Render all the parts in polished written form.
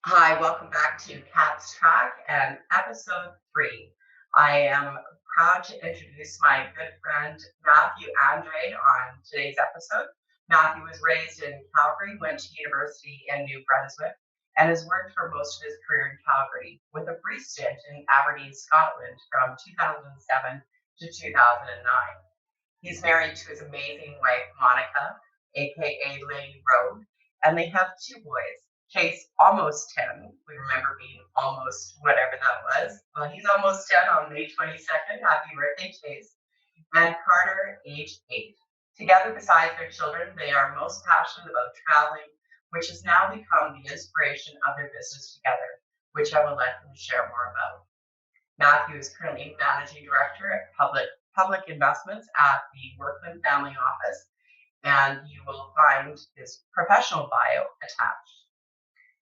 Hi, welcome back to Cat's Track and episode 3. I am proud to introduce my good friend Matthew Andrade on today's episode. Matthew was raised in Calgary, went to university in New Brunswick, and has worked for most of his career in Calgary, with a brief stint in Aberdeen, Scotland from 2007 to 2009. He's married to his amazing wife, Monica, aka Lady Road, and they have two boys. Chase, almost 10. We remember being almost whatever that was. Well, he's almost 10 on May 22nd. Happy birthday, Chase. And Carter, age 8. Together, besides their children, they are most passionate about traveling, which has now become the inspiration of their business together, which I will let them share more about. Matthew is currently Managing Director at Public Investments at the Werklund Family Office, and you will find his professional bio attached.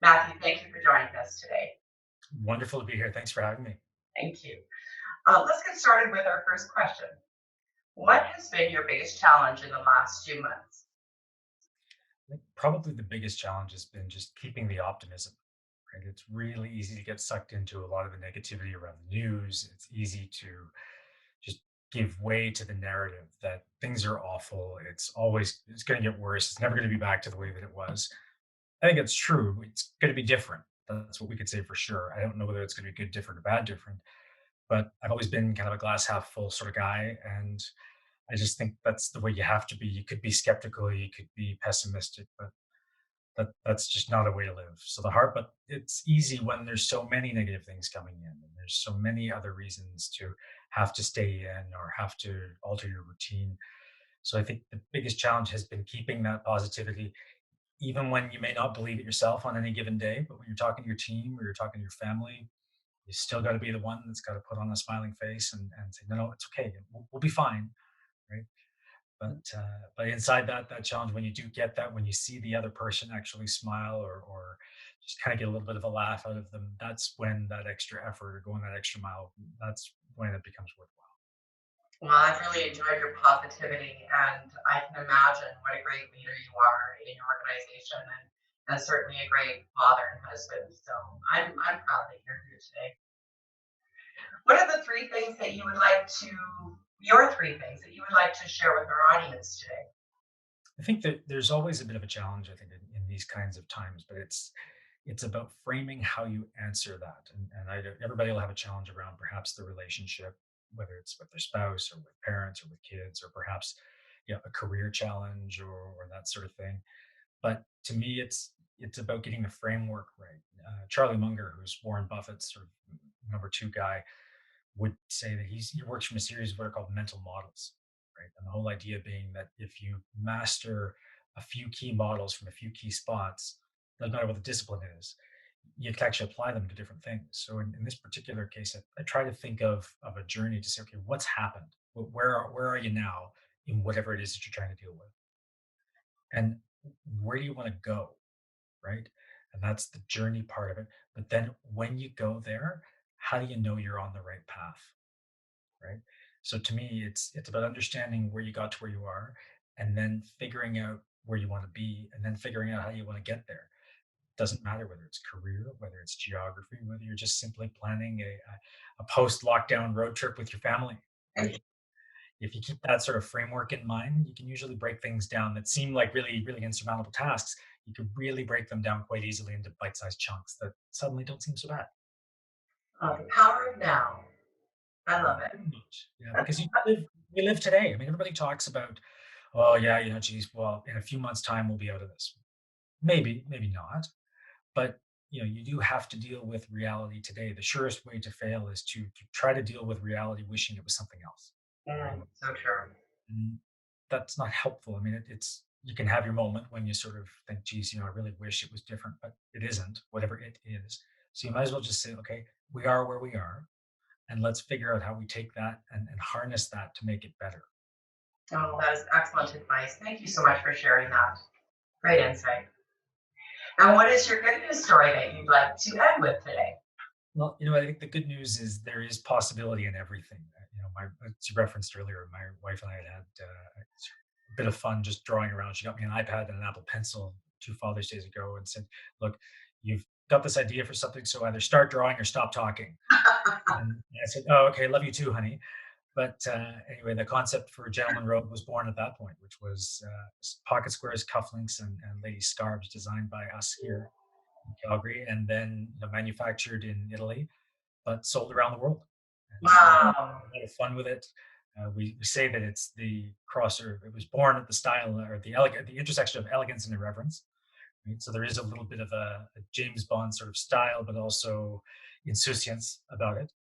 Matthew, thank you for joining us today. Wonderful to be here. Thanks for having me. Thank you. Let's get started with our first question. What has been your biggest challenge in the last few months? I think probably the biggest challenge has been just keeping the optimism, right? It's really easy to get sucked into a lot of the negativity around the news. It's easy to just give way to the narrative that things are awful. It's going to get worse. It's never going to be back to the way that it was. I think it's true. It's going to be different. That's what we could say for sure. I don't know whether it's going to be good, different, or bad, different, but I've always been kind of a glass half full sort of guy. And I just think that's the way you have to be. You could be skeptical, you could be pessimistic, but that's just not a way to live. So but it's easy when there's so many negative things coming in, and there's so many other reasons to have to stay in or have to alter your routine. So I think the biggest challenge has been keeping that positivity, even when you may not believe it yourself on any given day. But when you're talking to your team or you're talking to your family, you still got to be the one that's got to put on a smiling face and say, no, no, it's okay. We'll be fine. Right. But inside that challenge, when you do get that, when you see the other person actually smile or just kind of get a little bit of a laugh out of them, that's when that extra effort or going that extra mile, that's when it becomes worthwhile. Well, I've really enjoyed your positivity, and I can imagine what a great leader you are in your organization, and certainly a great father and husband. So I'm proud that you're here today. What are the three things that you would like to, your three things that you would like to share with our audience today? I think that there's always a bit of a challenge, I think, in these kinds of times, but it's about framing how you answer that. Everybody will have a challenge around perhaps the relationship, whether it's with their spouse or with parents or with kids, or perhaps a career challenge or that sort of thing. But to me, it's about getting the framework right. Charlie Munger, who's Warren Buffett's sort of number two guy, would say that he works from a series of what are called mental models, right? And the whole idea being that if you master a few key models from a few key spots, doesn't matter what the discipline is, you can actually apply them to different things. So in this particular case, I try to think of a journey to say, okay, what's happened? Where are you now in whatever it is that you're trying to deal with? And where do you want to go? Right? And that's the journey part of it. But then when you go there, how do you know you're on the right path? Right? So to me, it's about understanding where you got to where you are, and then figuring out where you want to be, and then figuring out how you want to get there. Doesn't matter whether it's career, whether it's geography, whether you're just simply planning a post lockdown road trip with your family. Right? If you keep that sort of framework in mind, you can usually break things down that seem like really, really insurmountable tasks. You can really break them down quite easily into bite-sized chunks that suddenly don't seem so bad. The power of now. I love it. Pretty much. Yeah, because we live today. I mean, everybody talks about, oh yeah, geez, well, in a few months' time we'll be out of this. Maybe, maybe not. But you do have to deal with reality today. The surest way to fail is to try to deal with reality wishing it was something else. Right. So true. And that's not helpful. I mean, it's you can have your moment when you sort of think, geez, I really wish it was different, but it isn't, whatever it is. So you might as well just say, okay, we are where we are, and let's figure out how we take that and harness that to make it better. Oh, that is excellent advice. Thank you so much for sharing that. Great insight. And what is your good news story that you'd like to end with today? Well, I think the good news is there is possibility in everything. As you referenced earlier, my wife and I had a bit of fun just drawing around. She got me an iPad and an Apple Pencil 2 Father's Days ago and said, "Look, you've got this idea for something, so either start drawing or stop talking. And I said, "Oh, okay, love you too, honey." But anyway, the concept for Gentleman Robe was born at that point, which was pocket squares, cufflinks, and ladies' scarves designed by us here in Calgary, and then manufactured in Italy, but sold around the world. And Wow. a lot of fun with it. We say that it's the crosser. It was born at the style or the elegant, the intersection of elegance and irreverence. Right? So there is a little bit of a James Bond sort of style, but also insouciance about it.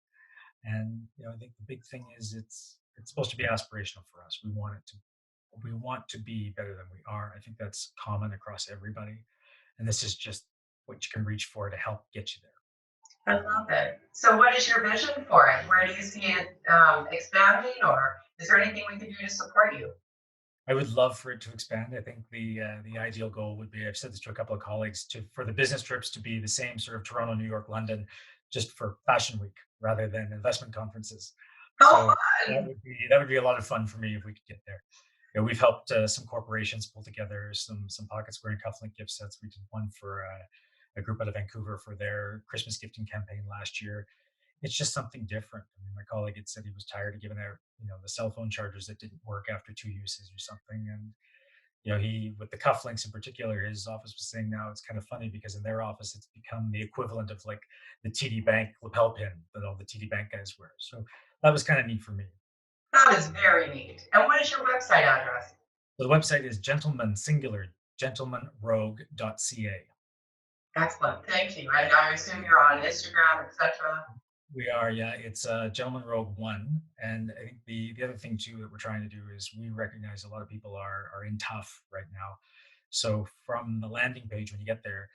And I think the big thing is it's supposed to be aspirational for us. We want to be better than we are. I think that's common across everybody, and this is just what you can reach for to help get you there. I love it. So, what is your vision for it? Where do you see it expanding, or is there anything we can do to support you? I would love for it to expand. I think the ideal goal would be, I've said this to a couple of colleagues, to for the business trips to be the same sort of Toronto, New York, London, just for Fashion Week rather than investment conferences. How So fun! that would be a lot of fun for me if we could get there. We've helped some corporations pull together some pocket square and cufflink gift sets. We did one for a group out of Vancouver for their Christmas gifting campaign last year. It's just something different. I mean, my colleague had said he was tired of giving out, the cell phone chargers that didn't work after two uses or something. And he, with the cufflinks in particular, his office was saying now it's kind of funny because in their office it's become the equivalent of like the TD Bank lapel pin that all the TD Bank guys wear. So that was kind of neat for me. That is very neat. And what is your website address? So the website is gentleman singular gentlemanrogue.ca. Excellent. Thank you. And I assume you're on Instagram, etc. We are, yeah. It's Gentleman Rogue One, and I think the other thing too that we're trying to do is we recognize a lot of people are in tough right now. So from the landing page, when you get there,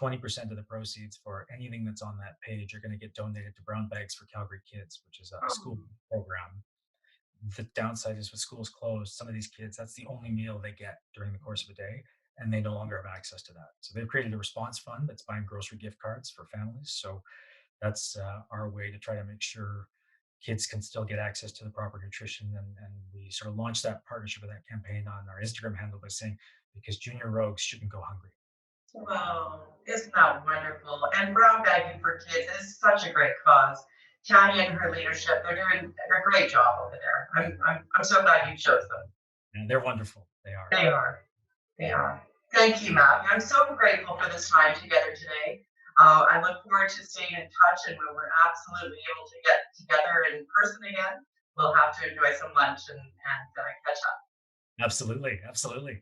20% of the proceeds for anything that's on that page are going to get donated to Brown Bags for Calgary Kids, which is a school program. The downside is with schools closed, some of these kids, that's the only meal they get during the course of a day, and they no longer have access to that. So they've created a response fund that's buying grocery gift cards for families. So that's our way to try to make sure kids can still get access to the proper nutrition. And we sort of launched that partnership with that campaign on our Instagram handle by saying, because junior rogues shouldn't go hungry. Wow, isn't that wonderful? And brown bagging for kids is such a great cause. Tanya and her leadership, they're doing a great job over there. I'm so glad you chose them. And they're wonderful. They are. They are. They are. Thank you, Matthew. I'm so grateful for this time together today. I look forward to staying in touch, and when we're absolutely able to get together in person again, we'll have to enjoy some lunch and catch up. Absolutely. Absolutely.